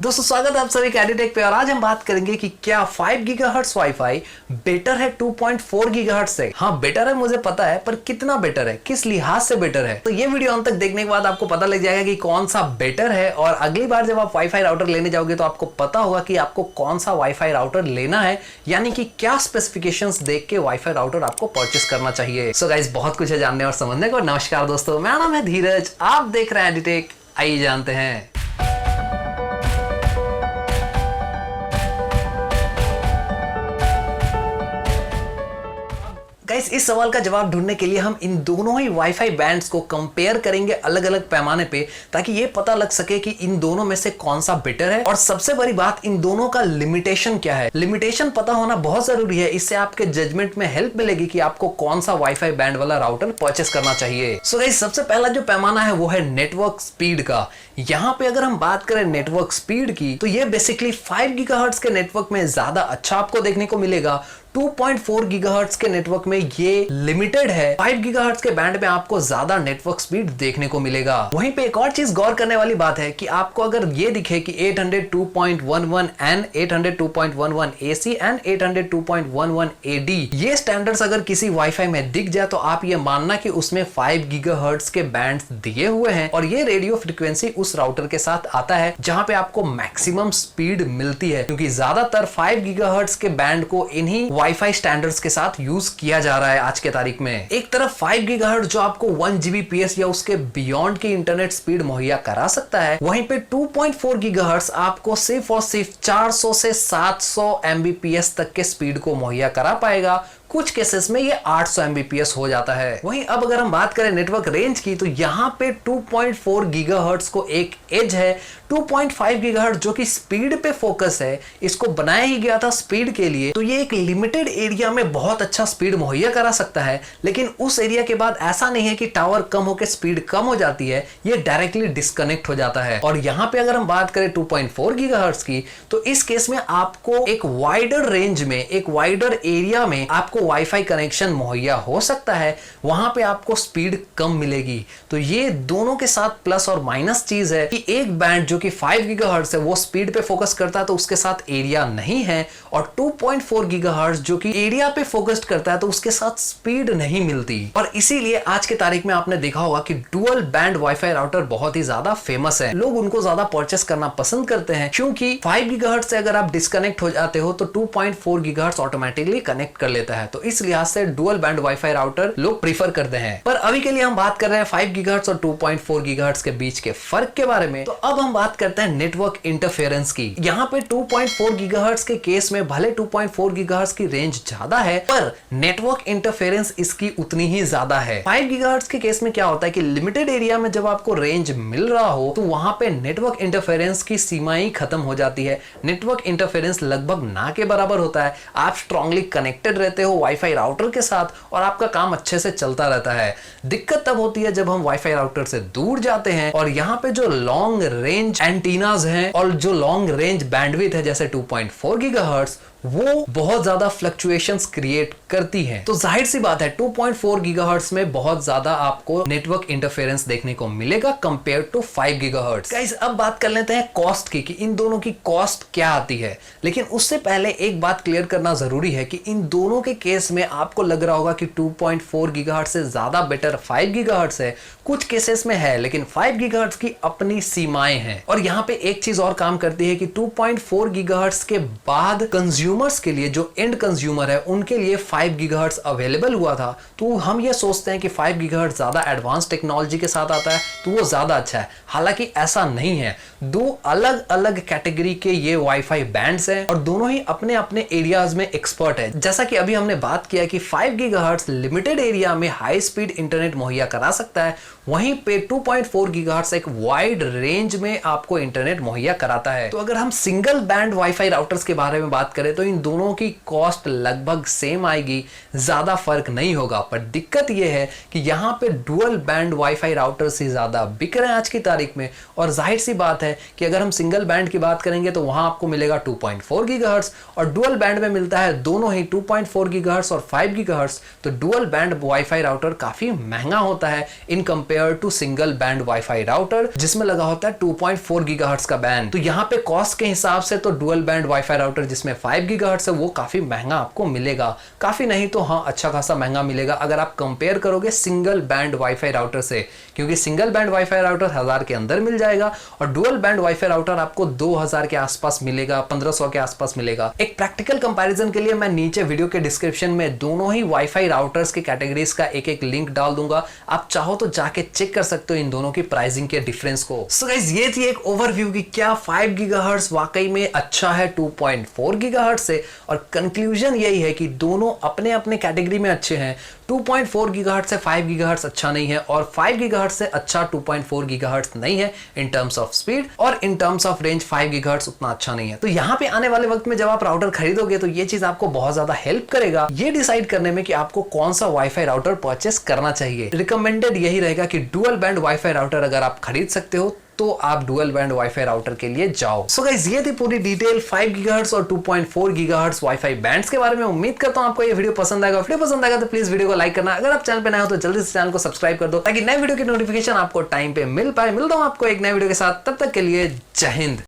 दोस्तों स्वागत है आप सभी का एडिटेक पे। और आज हम बात करेंगे कि क्या 5 गीगाहर्ट्ज वाईफाई बेटर है 2.4 गीगाहर्ट्ज से। हाँ बेटर है, मुझे पता है, पर कितना बेटर है, किस लिहाज से बेटर है। तो ये वीडियो अंत तक देखने के बाद आपको पता लग जाएगा कि कौन सा बेटर है। और अगली बार जब आप वाईफाई राउटर लेने जाओगे तो आपको पता होगा कि आपको कौन सा वाईफाई राउटर लेना है, यानी कि क्या स्पेसिफिकेशंस देख के वाईफाई राउटर आपको परचेस करना चाहिए। सो गाइस, बहुत कुछ है जानने और समझने को। नमस्कार दोस्तों, मेरा नाम है धीरज, आप देख रहे हैं एडिटेक। आइए जानते हैं। गाइस, इस सवाल का जवाब ढूंढने के लिए हम इन दोनों ही वाईफाई बैंड्स को कंपेयर करेंगे अलग अलग पैमाने पे, ताकि ये पता लग सके कि इन दोनों में से कौन सा बेटर है। और सबसे बड़ी बात, इन दोनों का लिमिटेशन क्या है। लिमिटेशन पता होना बहुत जरूरी है, इससे आपके जजमेंट में हेल्प मिलेगी कि आपको कौन सा वाईफाई बैंड वाला राउटर परचेस करना चाहिए। सो गाइस, सबसे पहला जो पैमाना है वो है नेटवर्क स्पीड का। यहाँ पे अगर हम बात करें नेटवर्क स्पीड की, तो ये बेसिकली 5 गीगाहर्ट्ज के नेटवर्क में ज्यादा अच्छा आपको देखने को मिलेगा। 2.4 गीगाहर्ट्ज के नेटवर्क में ये लिमिटेड है। 5 गीगाहर्ट्ज के बैंड में आपको ज्यादा नेटवर्क स्पीड देखने को मिलेगा। वहीं पे एक और चीज गौर करने वाली बात है कि आपको अगर ये दिखे कि 802.11 एन, 802.11 AC एंड 802.11 AD, ये स्टैंडर्ड्स अगर किसी वाईफाई में दिख जाए तो आप ये मानना कि उसमें 5 गीगाहर्ट्ज के बैंड्स दिए हुए हैं और ये रेडियो फ्रीक्वेंसी उस राउटर के साथ आता है जहां पे आपको मैक्सिमम स्पीड मिलती है, क्योंकि ज्यादातर 5 गीगाहर्ट्ज के बैंड को इन्हीं वाईफाई स्टैंडर्ड्स के साथ यूज किया जा रहा है आज के तारीख में। एक तरफ 5 गीगाहर्ट्ज जो आपको 1 Gbps या उसके बियॉन्ड की इंटरनेट स्पीड मुहैया करा सकता है, वहीं पे 2.4 गीगाहर्ट्ज आपको सिर्फ और सिर्फ 400 से 700 Mbps तक के स्पीड को मुहैया करा पाएगा। कुछ केसेस में ये 800 Mbps हो जाता है। वहीं अब अगर हम बात करें नेटवर्क रेंज की, तो यहाँ पे 2.4 गीगाहर्ट्ज को एक एज है। 2.5 गीगाहर्ट्ज जो कि स्पीड पे फोकस है, इसको बनाया ही गया था स्पीड के लिए, तो ये एक लिमिटेड एरिया में बहुत अच्छा स्पीड मुहैया करा सकता है। लेकिन उस एरिया के बाद ऐसा नहीं है कि टावर कम होकर स्पीड कम हो जाती है, ये डायरेक्टली डिस्कनेक्ट हो जाता है। और यहाँ पे अगर हम बात करें 2.4 गीगाहर्ट्ज की, तो इस केस में आपको एक वाइडर रेंज में, एक वाइडर एरिया में आपको वाईफाई कनेक्शन मुहैया हो सकता है, वहां पे आपको स्पीड कम मिलेगी। तो ये दोनों के साथ प्लस और माइनस चीज है कि एक बैंड जो कि 5 गीगाहर्ट्ज है वो स्पीड पे फोकस करता है तो उसके साथ एरिया नहीं है, और 2.4 गीगाहर्ट्ज जो कि एरिया पे फोकस्ड करता है तो उसके साथ स्पीड नहीं मिलती। और इसीलिए आज के तारीख में आपने देखा होगा कि डुअल बैंड वाईफाई राउटर बहुत ही ज्यादा फेमस है। लोग उनको ज्यादा परचेस करना पसंद करते हैं, क्योंकि 5 गीगाहर्ट्ज से अगर आप डिस्कनेक्ट हो जाते हो तो 2.4 गीगाहर्ट्ज ऑटोमेटिकली कनेक्ट कर लेता है। तो इस लिहाज से डुअल बैंड वाईफाई राउटर लोग प्रीफर करते हैं। पर अभी के लिए हम बात कर रहे हैं 5 गीगाहर्ट्ज और 2.4 गीगाहर्ट्ज के बीच के फर्क के बारे में। तो अब हम बात करते हैं नेटवर्क इंटरफेरेंस की। यहाँ पे 2.4 गीगाहर्ट्ज के केस में भले 2.4 गीगाहर्ट्ज की रेंज ज्यादा है, पर नेटवर्क इंटरफेरेंस इसकी उतनी ही ज्यादा है। 5 गीगाहर्ट्ज के केस में क्या होता है कि लिमिटेड एरिया में जब आपको रेंज मिल रहा हो तो वहां पे नेटवर्क इंटरफेरेंस की सीमाएं खत्म हो जाती है। नेटवर्क इंटरफेरेंस लगभग ना के बराबर होता है। आप स्ट्रांगली कनेक्टेड रहते हो वाईफाई राउटर के साथ और आपका काम अच्छे से चलता रहता है। दिक्कत तब होती है जब हम वाईफाई राउटर से दूर जाते हैं और यहाँ पे जो लॉन्ग रेंज एंटीनाज हैं और जो लॉन्ग रेंज बैंडविड्थ है जैसे 2.4 गीगाहर्ट्ज, वो बहुत ज्यादा फ्लक्चुएशंस क्रिएट करती हैं। तो जाहिर सी बात है 2.4 गीगाहर्ट्ज में बहुत ज्यादा आपको नेटवर्क इंटरफेरेंस देखने को मिलेगा कंपेयर टू 5 गीगाहर्ट्ज। गाइस, अब बात कर लेते हैं कॉस्ट की कि इन दोनों की कॉस्ट क्या आती है। लेकिन उससे पहले एक बात क्लियर करना जरूरी है कि इन दोनों के केस में आपको लग रहा होगा कि 2.4 गीगाहर्ट्ज से ज्यादा बेटर 5 गीगाहर्ट्ज है। कुछ केसेस में है, लेकिन 5 गीगाहर्ट्ज की अपनी सीमाएं हैं। और यहाँ पे एक चीज और काम करती है कि 2.4 गीगाहर्ट्ज के बाद कंज्यूमर्स के लिए, जो एंड कंज्यूमर है, उनके लिए 5 गीगाहर्ट्ज अवेलेबल हुआ था। तो हम ये सोचते हैं कि 5 गीगाहर्ट्ज ज्यादा एडवांस टेक्नोलॉजी के साथ आता है तो वो ज्यादा अच्छा है। हालांकि ऐसा नहीं है। दो अलग अलग कैटेगरी के ये वाईफाई बैंड्स हैं और दोनों ही अपने अपने एरियाज में एक्सपर्ट है। जैसा कि अभी हमने बात किया कि 5 गीगाहर्ट्ज लिमिटेड एरिया में हाई स्पीड इंटरनेट मुहैया करा सकता है, वहीं पे 2.4 गीगाहर्ट्ज एक वाइड रेंज में आपको इंटरनेट मुहैया कराता है। तो अगर हम सिंगल बैंड वाईफाई राउटर्स के बारे में बात करें तो तो इन दोनों की कॉस्ट लगभग सेम आएगी, ज्यादा फर्क नहीं होगा। पर दिक्कत यह है कि यहाँ पे डुअल बैंड वाईफाई राउटर से ज्यादा बिक रहे हैं आज की तारीख में। और जाहिर सी बात है कि अगर हम सिंगल बैंड की बात करेंगे तो वहां आपको मिलेगा 2.4 गीगाहर्ट्ज और डुअल बैंड में मिलता है दोनों ही 2.4 गीगाहर्ट्ज और 5 गीगाहर्ट्ज। तो डुअल बैंड वाईफाई राउटर काफी महंगा होता है in compare to single band wifi router जिसमें लगा होता है 2.4 गीगाहर्ट्ज का बैंड। तो यहाँ पे कॉस्ट के हिसाब से तो डुअल बैंड वाईफाई राउटर जिसमें 5 गीगाहर्ट्ज है वो काफी महंगा आपको मिलेगा। काफी नहीं तो हाँ अच्छा खासा महंगा मिलेगा अगर आप कंपेयर करोगे सिंगल बैंड वाईफाई राउटर से, क्योंकि सिंगल बैंड वाईफाई राउटर 1000 के अंदर मिल जाएगा और डुअल बैंड वाईफाई राउटर आपको 2000 के आसपास मिलेगा, 1500 के आसपास मिलेगा। एक प्रैक्टिकल कंपैरिजन के लिए मैं नीचे वीडियो के डिस्क्रिप्शन में दोनों ही वाईफाई राउटर्स के कैटेगरीज का एक एक लिंक डाल दूंगा, आप चाहो तो जाके चेक कर सकते हो इन दोनों की प्राइसिंग के डिफरेंस को। सो गाइस ये थी एक ओवरव्यू कि क्या 5 गीगाहर्ट्ज वाकई में अच्छा है 2.4 गीगाहर्ट्ज से, और कंक्लूजन यही है कि दोनों अपने अपने कैटेगरी में अच्छे हैं। 2.4 गीगाहर्ट्ज से 5 गीगाहर्ट्ज अच्छा नहीं है और 5 गीगाहर्ट्ज से अच्छा 2.4 गीगाहर्ट्ज नहीं है इन टर्म्स ऑफ स्पीड, और in terms of range 5 gigahertz उतना अच्छा नहीं है। तो यहाँ पे आने वाले वक्त में जब आप राउटर खरीदोगे तो ये चीज आपको बहुत ज्यादा हेल्प करेगा ये डिसाइड करने में कि आपको कौन सा वाईफाई राउटर परचेस करना चाहिए। रिकमेंडेड यही रहेगा कि डुअल बैंड वाईफाई राउटर अगर आप खरीद सकते हो तो आप डुअल बैंड वाईफाई राउटर के लिए जाओ। सो गाइस ये थी पूरी डिटेल 5 गीगाहर्ट्ज और 2.4 गीगाहर्ट्ज वाईफाई बैंड्स के बारे में। उम्मीद करता हूं आपको ये वीडियो पसंद आएगा। वीडियो पसंद आएगा तो प्लीज वीडियो को लाइक करना, अगर आप चैनल पे नए हो तो जल्दी से चैनल को सब्सक्राइब कर दो ताकि नए वीडियो की नोटिफिकेशन आपको टाइम पे मिल पाए। मिलता हूं आपको एक नए वीडियो के साथ, तब तक के लिए जय हिंद।